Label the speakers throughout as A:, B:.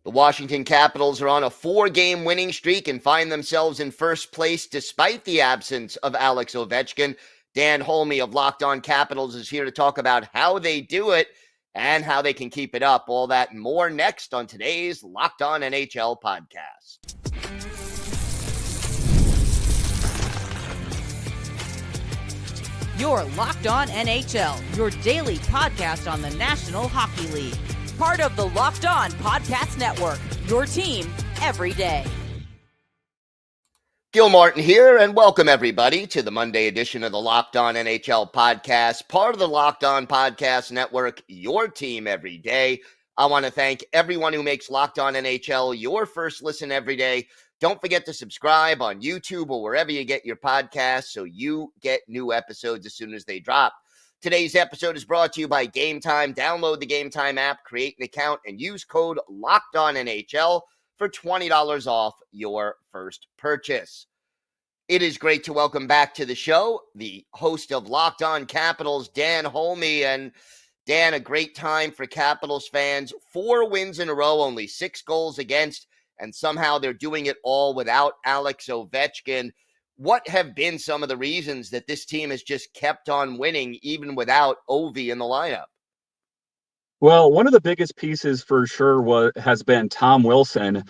A: The Washington Capitals are on a 4-game winning streak and find themselves in first place despite the absence of Alex Ovechkin. Dan Holmi of Locked On Capitals is here to talk about how they do it and how they can keep it up. All that and more next on today's Locked On NHL podcast.
B: You're Locked On NHL, your daily podcast on the National Hockey League. Part of the Locked On Podcast Network, your team every day.
A: Gil Martin here, and welcome everybody to the Monday edition of the Locked On NHL podcast, part of the Locked On Podcast Network, your team every day. I want to thank everyone who makes Locked On NHL your first listen every day. Don't forget to subscribe on YouTube or wherever you get your podcasts so you get new episodes as soon as they drop. Today's episode is brought to you by Game Time. Download the Game Time app, create an account, and use code LOCKEDONNHL for $20 off your first purchase. It is great to welcome back to the show the host of Locked On Capitals, Dan Holmi. And Dan, a great time for Capitals fans. 4 wins in a row, only 6 goals against, and somehow they're doing it all without Alex Ovechkin. What have been some of the reasons that this team has just kept on winning even without Ovi in the lineup?
C: Well, one of the biggest pieces for sure has been Tom Wilson.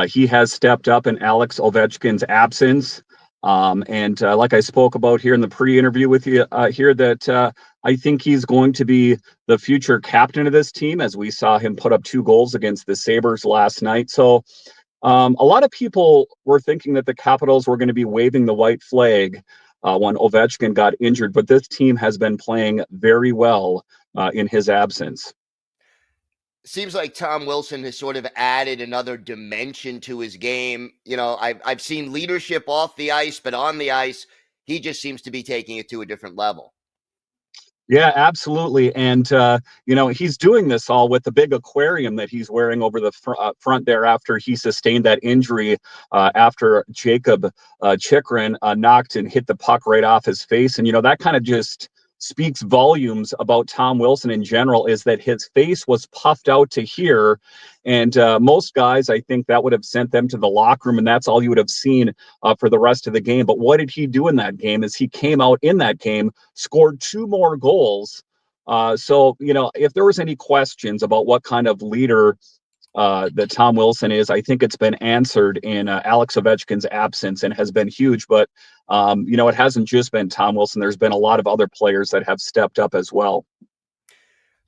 C: He has stepped up in Alex Ovechkin's absence. Like I spoke about here in the pre-interview with you here, that I think he's going to be the future captain of this team, as we saw him put up 2 goals against the Sabres last night. So a lot of people were thinking that the Capitals were going to be waving the white flag when Ovechkin got injured, but this team has been playing very well in his absence.
A: Seems like Tom Wilson has sort of added another dimension to his game. You know, I've seen leadership off the ice, but on the ice, he just seems to be taking it to a different level.
C: Yeah, absolutely. And, he's doing this all with the big aquarium that he's wearing over the front there after he sustained that injury after Jacob Chikrin knocked and hit the puck right off his face. And, that kind of just speaks volumes about Tom Wilson in general, is that his face was puffed out to here. And most guys, I think that would have sent them to the locker room, and that's all you would have seen for the rest of the game. But what did he do in that game? Is he came out in that game, scored 2 more goals. So, if there was any questions about what kind of leader that Tom Wilson is, I think it's been answered in Alex Ovechkin's absence and has been huge. But, it hasn't just been Tom Wilson. There's been a lot of other players that have stepped up as well.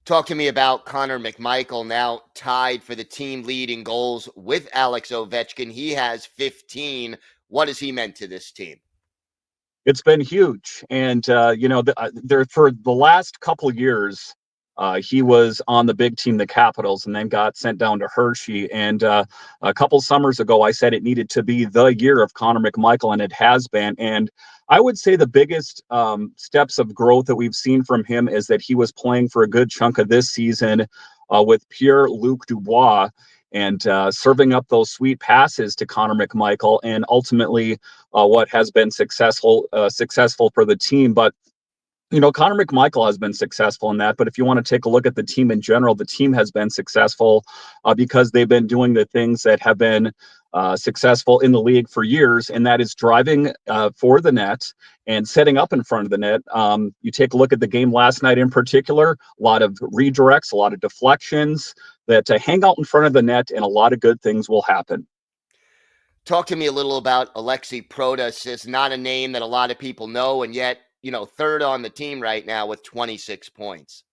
A: Talk to me about Connor McMichael, now tied for the team lead in goals with Alex Ovechkin. He has 15. What has he meant to this team?
C: It's been huge. And, there for the last couple of years, he was on the big team, the Capitals, and then got sent down to Hershey. And a couple summers ago, I said it needed to be the year of Connor McMichael, and it has been. And I would say the biggest steps of growth that we've seen from him is that he was playing for a good chunk of this season with Pierre-Luc Dubois and serving up those sweet passes to Connor McMichael, and ultimately what has been successful for the team. But Connor McMichael has been successful in that, but if you want to take a look at the team in general, the team has been successful because they've been doing the things that have been successful in the league for years, and that is driving for the net and setting up in front of the net. You take a look at the game last night in particular, a lot of redirects, a lot of deflections that hang out in front of the net, and a lot of good things will happen.
A: Talk to me a little about Alexi Protas. It's not a name that a lot of people know, and yet, third on the team right now with 26 points.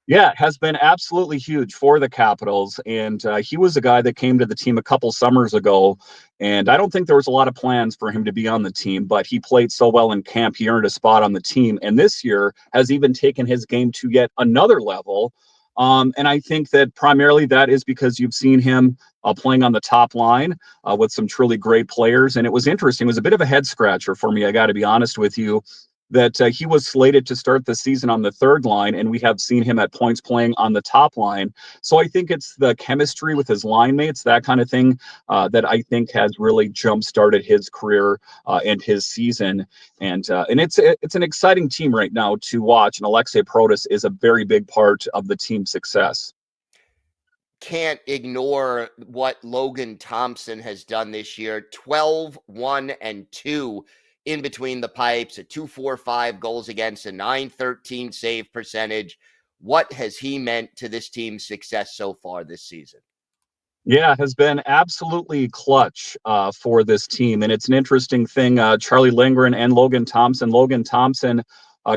C: Yeah, it has been absolutely huge for the Capitals. And he was a guy that came to the team a couple summers ago. And I don't think there was a lot of plans for him to be on the team, but he played so well in camp, he earned a spot on the team. And this year has even taken his game to yet another level. And I think that primarily that is because you've seen him playing on the top line with some truly great players. And it was interesting. It was a bit of a head scratcher for me, I got to be honest with you, that he was slated to start the season on the third line, and we have seen him at points playing on the top line. So I think it's the chemistry with his line mates, that kind of thing, that I think has really jump-started his career and his season. And it's an exciting team right now to watch, and Alexei Protas is a very big part of the team's success.
A: can't ignore what Logan Thompson has done this year. 12, 1, and 2 in between the pipes, a 2.45 goals against, a 9.13 save percentage. What has he meant to this team's success so far this season?
C: Yeah, has been absolutely clutch for this team. And it's an interesting thing. Charlie Lindgren and Logan Thompson. Logan Thompson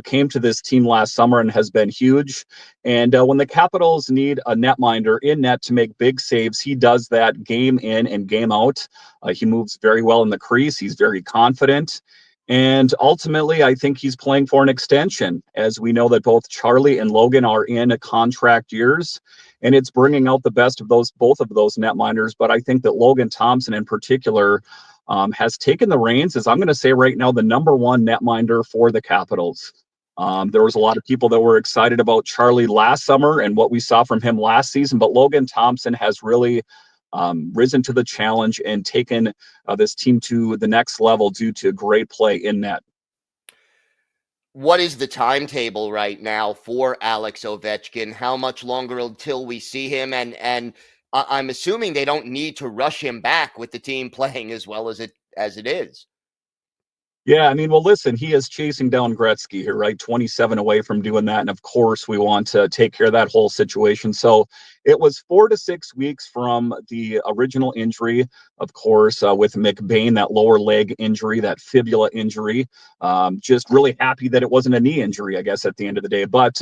C: came to this team last summer and has been huge. And when the Capitals need a netminder in net to make big saves, he does that game in and game out. He moves very well in the crease. He's very confident. And ultimately, I think he's playing for an extension, as we know that both Charlie and Logan are in contract years, and it's bringing out the best of both of those netminders. But I think that Logan Thompson in particular has taken the reins, as I'm going to say right now, the number one netminder for the Capitals. There was a lot of people that were excited about Charlie last summer and what we saw from him last season, but Logan Thompson has really risen to the challenge and taken this team to the next level due to great play in net.
A: What is the timetable right now for Alex Ovechkin? How much longer until we see him? And I'm assuming they don't need to rush him back with the team playing as well as it is.
C: Yeah, I mean, well, listen, he is chasing down Gretzky here, right? 27 away from doing that. And of course, we want to take care of that whole situation. So it was 4 to 6 weeks from the original injury, of course, with McBain, that lower leg injury, that fibula injury. Just really happy that it wasn't a knee injury, I guess, at the end of the day. But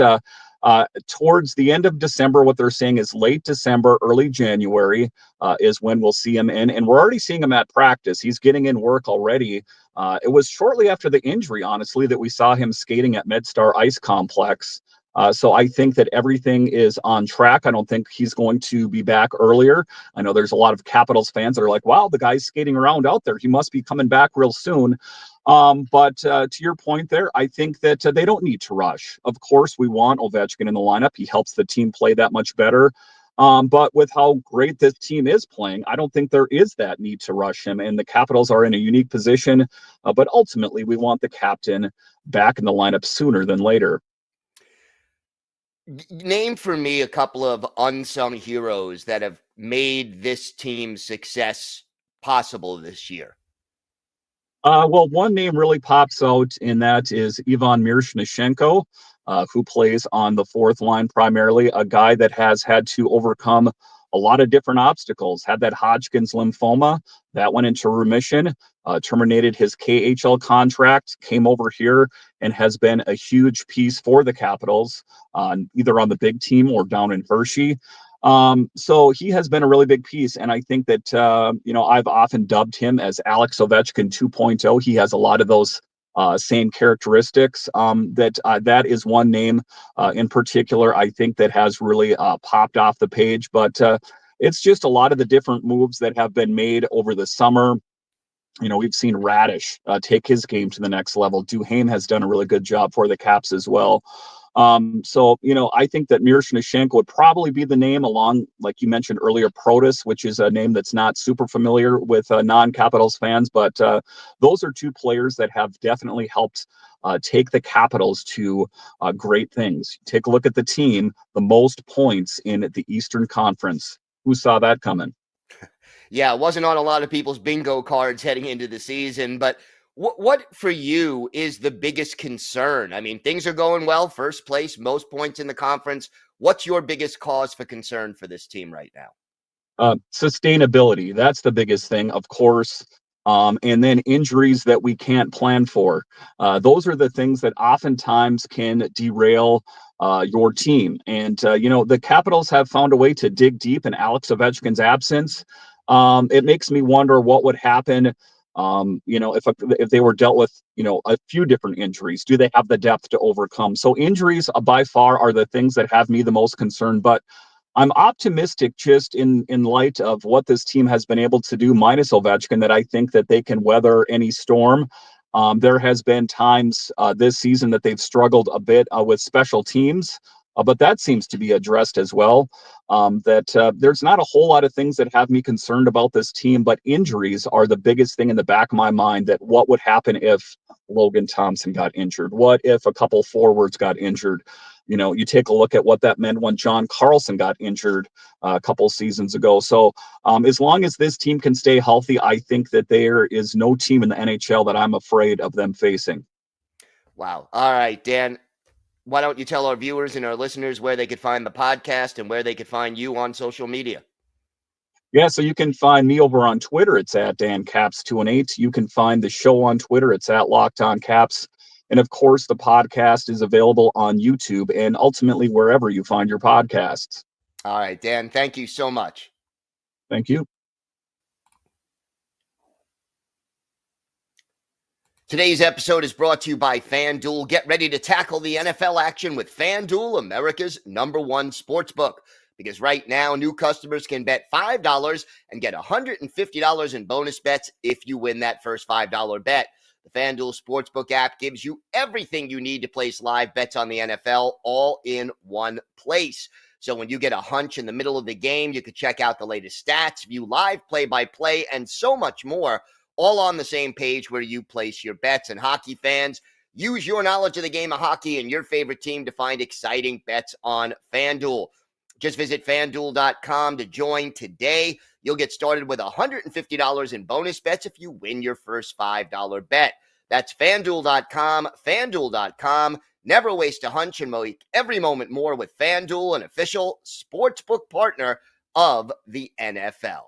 C: towards the end of December, what they're saying is late December, early January is when we'll see him in. And we're already seeing him at practice. He's getting in work already. It was shortly after the injury, honestly, that we saw him skating at MedStar Ice Complex. So I think that everything is on track. I don't think he's going to be back earlier. I know there's a lot of Capitals fans that are like, wow, the guy's skating around out there. He must be coming back real soon. But to your point there, I think that they don't need to rush. Of course, we want Ovechkin in the lineup. He helps the team play that much better. But with how great this team is playing, I don't think there is that need to rush him. And the Capitals are in a unique position. But ultimately, we want the captain back in the lineup sooner than later.
A: Name for me a couple of unsung heroes that have made this team's success possible this year.
C: Well, one name really pops out, and that is Ivan Miroshnichenko, who plays on the fourth line primarily, a guy that has had to overcome a lot of different obstacles, had that Hodgkin's lymphoma, that went into remission, terminated his KHL contract, came over here, and has been a huge piece for the Capitals, either on the big team or down in Hershey. So he has been a really big piece. And I think that, I've often dubbed him as Alex Ovechkin 2.0. He has a lot of those same characteristics. That is one name in particular, I think, that has really popped off the page. But it's just a lot of the different moves that have been made over the summer. We've seen Radish take his game to the next level. Duhaime has done a really good job for the Caps as well. I think that Miroshnichenko would probably be the name along, like you mentioned earlier, Protas, which is a name that's not super familiar with non-Capitals fans, but those are two players that have definitely helped take the Capitals to great things. Take a look at the team, the most points in the Eastern Conference. Who saw that coming?
A: Yeah, it wasn't on a lot of people's bingo cards heading into the season, but what for you is the biggest concern? I mean, things are going well, first place, most points in the conference. What's your biggest cause for concern for this team right now?
C: Sustainability. That's the biggest thing, of course. And then injuries that we can't plan for. Those are the things that oftentimes can derail your team. And, the Capitals have found a way to dig deep in Alex Ovechkin's absence. It makes me wonder what would happen, if they were dealt with, a few different injuries. Do they have the depth to overcome? So injuries by far are the things that have me the most concerned. But I'm optimistic just in light of what this team has been able to do minus Ovechkin, that I think that they can weather any storm. There has been times this season that they've struggled a bit with special teams, but that seems to be addressed as well. There's not a whole lot of things that have me concerned about this team, but injuries are the biggest thing in the back of my mind. That what would happen if Logan Thompson got injured? What if a couple forwards got injured? You take a look at what that meant when John Carlson got injured a couple seasons ago. So as long as this team can stay healthy, I think that there is no team in the NHL that I'm afraid of them facing.
A: Wow. All right, Dan. Why don't you tell our viewers and our listeners where they could find the podcast and where they could find you on social media?
C: Yeah, so you can find me over on Twitter. It's at DanCaps218. You can find the show on Twitter. It's at Locked On Caps. And of course, the podcast is available on YouTube and ultimately wherever you find your podcasts.
A: All right, Dan, thank you so much.
C: Thank you.
A: Today's episode is brought to you by FanDuel. Get ready to tackle the NFL action with FanDuel, America's #1 sportsbook. Because right now, new customers can bet $5 and get $150 in bonus bets if you win that first $5 bet. The FanDuel Sportsbook app gives you everything you need to place live bets on the NFL all in one place. So when you get a hunch in the middle of the game, you can check out the latest stats, view live play-by-play, and so much more, all on the same page where you place your bets. And hockey fans, use your knowledge of the game of hockey and your favorite team to find exciting bets on FanDuel. Just visit FanDuel.com to join today. You'll get started with $150 in bonus bets if you win your first $5 bet. That's FanDuel.com, FanDuel.com. Never waste a hunch and make every moment more with FanDuel, an official sportsbook partner of the NFL.